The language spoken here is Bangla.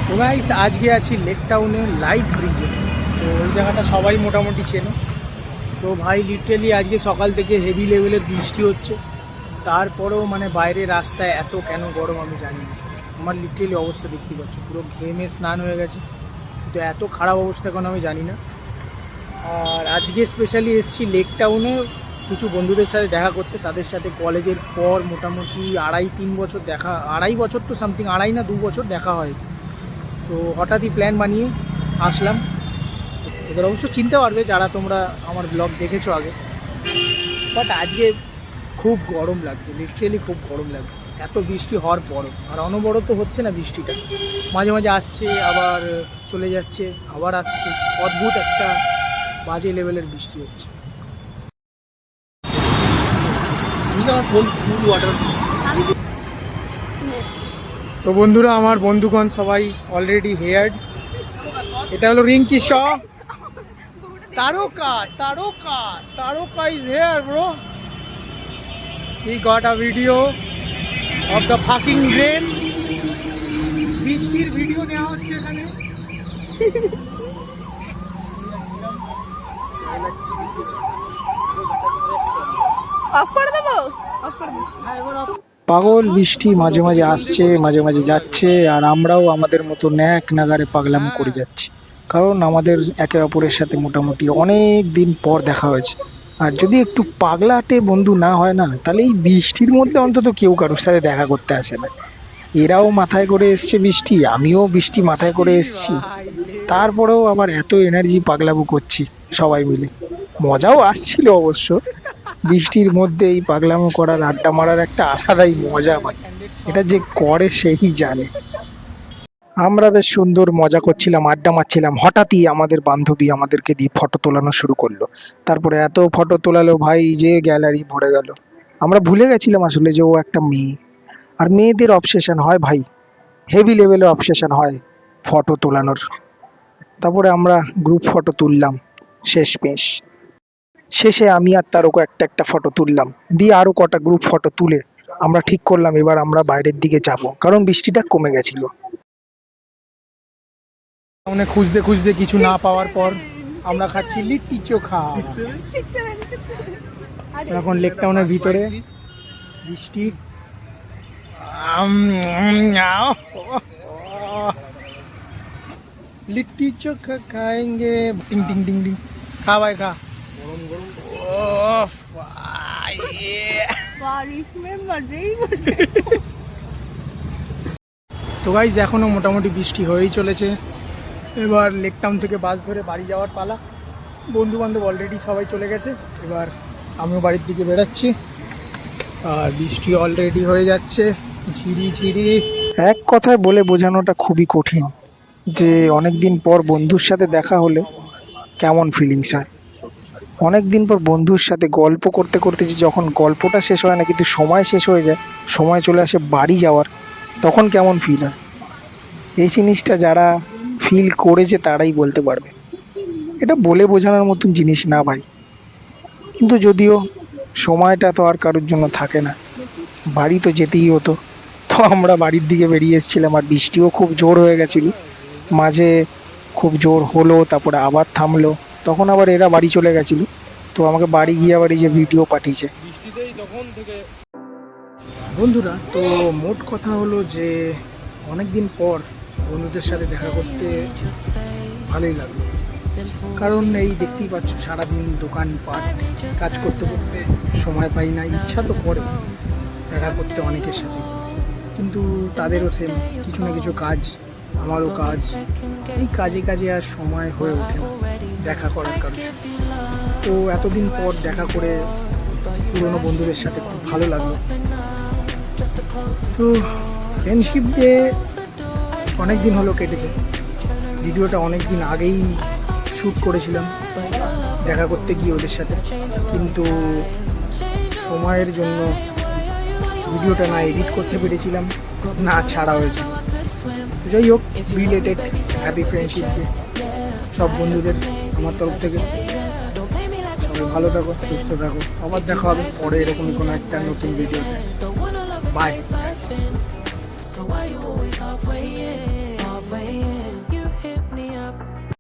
তো গাইস আজকে আছি লেক টাউনে লাইট ব্রিজে। তো ওই জায়গাটা সবাই মোটামুটি চেনো। তো ভাই লিটারালি আজকে সকাল থেকে হেভি লেভেলের বৃষ্টি হচ্ছে, তারপরেও মানে বাইরে রাস্তায় এত কেন গরম আমি জানি না। আমার লিটারালি অবস্থা দেখতে পাচ্ছ, পুরো ঘেমে স্নান হয়ে গেছে, কিন্তু এত খারাপ অবস্থা কেন আমি জানি না। আর আজকে স্পেশালি এসেছি লেক টাউনে কিছু বন্ধুদের সাথে দেখা করতে। তাদের সাথে কলেজের পর মোটামুটি 2.5-3 বছর দেখা, 2.5 বছর তো সামথিং, 2.5 না 2 বছর দেখা হয়। তো হঠাৎই প্ল্যান বানিয়ে আসলাম। এদের অবশ্য চিনতে পারবে যারা তোমরা আমার ব্লগ দেখেছো আগে। বাট আজকে খুব গরম লাগছে, লিটারেলি খুব গরম লাগছে এত বৃষ্টি হওয়ার পরও। আর অনবরত হচ্ছে না বৃষ্টিটা, মাঝে মাঝে আসছে আবার চলে যাচ্ছে, আবার আসছে, অদ্ভুত একটা বাজে লেভেলের বৃষ্টি হচ্ছে। তো বন্ধুরা, আমার বন্ধুগণ সবাই অলরেডি হেয়ার্ড। এটা হলো রিঙ্কি শ, তারকা তারকা তারকা is here bro. He got a video of the fucking rain. বৃষ্টির ভিডিও নেওয়া হচ্ছে এখানে। অফ করে দেবো, অফ করে দিচ্ছি। পাগল বৃষ্টি মাঝে মাঝে আসছে, মাঝে মাঝে যাচ্ছে, আর আমরাও আমাদের মতো ন্যাক নাগারে পাগলামো করে যাচ্ছি। কারণ আমাদের একে অপরের সাথে মোটামুটি অনেক দিন পর দেখা হয়েছে। আর যদি একটু পাগলাটে বন্ধু না হয় না, তাহলে এই বৃষ্টির মধ্যে অন্তত কেউ কারোর সাথে দেখা করতে আসে না। এরাও মাথায় করে এসছে বৃষ্টি, আমিও বৃষ্টি মাথায় করে এসছি, তারপরেও আবার এত এনার্জি পাগলামো করছি সবাই মিলে। মজাও আসছিল অবশ্য। বৃষ্টির মধ্যে এই পাগলামো করার, আড্ডা মারার একটা আলাদাই মজা পাই, এটা যে করে সেই জানে। আমরা বেশ সুন্দর মজা করছিলাম, আড্ডা মারছিলাম, হঠাৎই আমাদের বান্ধবী আমাদেরকে দিয়ে ফটো তোলানো শুরু করলো। তারপরে এত ফটো তোলালো ভাই যে গ্যালারি ভরে গেল। আমরা ভুলে গেছিলাম আসলে যে ও একটা মেয়ে। আর মেয়েদের অবসেশন হয় ভাই, হেভি লেভেলের অবসেশন হয় ফটো তোলানোর। তারপরে আমরা গ্রুপ ফটো তুললাম শেষমেশ। শেষে আমি আর তারকও একটা একটা ফটো তুললাম, দিয়ে আরো কটা গ্রুপ ফটো তুলে আমরা ঠিক করলাম এবার আমরা বাইরের দিকে যাব, কারণ বৃষ্টিটা কমে গেছিল। মানে খুঁজতে খুঁজতে কিছু না পাওয়ার পর আমরা খাচ্ছি লিট্টি চোখা। এখন লেক টাউনের ভিতরে বৃষ্টি। লিট্টি চোখা খাएंगे, টিং টিং টিং টিং। খা ভাই খা। গরম গরম। ওফ ভাই, বারিশ মে মজেই মজে। তো গাইজ এখনো মোটামুটি বৃষ্টি হয়েই চলেছে। এবার লেক টাউন থেকে বাস ধরে বাড়ি যাওয়ার পালা। বন্ধু বান্ধব অলরেডি সবাই চলে গেছে, এবার আমিও বাড়ির দিকে বেরোচ্ছি। আর বৃষ্টি অলরেডি হয়ে যাচ্ছে ঝিরি ঝিরি। এক কথায় বলে বোঝানোটা খুবই কঠিন যে অনেকদিন পর বন্ধুর সাথে দেখা হলে কেমন ফিলিংস হয়। অনেকদিন পর বন্ধুর সাথে গল্প করতে করতে যে যখন গল্পটা শেষ হয় না, কিন্তু সময় শেষ হয়ে যায়, সময় চলে আসে বাড়ি যাওয়ার, তখন কেমন ফিল হয়, এই জিনিসটা যারা ফিল করেছে তারাই বলতে পারবে। এটা বলে বোঝানোর মতন জিনিস না ভাই। কিন্তু যদিও সময়টা তো আর কারোর জন্য থাকে না, বাড়ি তো যেতেই হতো। তো আমরা বাড়ির দিকে বেরিয়ে এসেছিলাম, আর বৃষ্টিও খুব জোর হয়ে গেছিল। মাঝে খুব জোর হলো, তারপরে আবার থামলো, তখন আবার এরা বাড়ি চলে গেছিল। তো আমাকে বাড়ি গিয়ে আবার এই যে ভিডিও পাঠিয়েছে বন্ধুরা। তো মোট কথা হলো যে অনেক দিন পর বন্ধুদের সাথে দেখা করতে ভালোই লাগলো। কারণ এই দেখতেই পাচ্ছ সারাদিন দোকানপাট কাজ করতে করতে সময় পাই না। ইচ্ছা তো করে দেখা করতে অনেকের সাথে, কিন্তু তাদেরও সেম কিছু না কিছু কাজ, আমারও কাজ। এই কাজে কাজে আর সময় হয়ে ওঠে না দেখা করার কারণে। তো এতদিন পর দেখা করে পুরনো বন্ধুদের সাথে খুব ভালো লাগলো। তো ফ্রেন্ডশিপ ডে অনেক দিন হলো কেটেছে, ভিডিওটা অনেক দিন আগেই শ্যুট করেছিলাম দেখা করতে গিয়ে ওদের সাথে, কিন্তু সময়ের জন্য ভিডিওটা না এডিট করতে পেরেছিলাম, না ছাড়া হয়েছিল। তো যাই হোক, রিলেটেড হ্যাপি ফ্রেন্ডশিপ ডে সব বন্ধুদের আমার তরফ থেকে। সবাই ভালো থাকো, সুস্থ থাকো, আবার দেখা হবে পরে এরকমই কোনো একটা নতুন ভিডিওতে। বাই।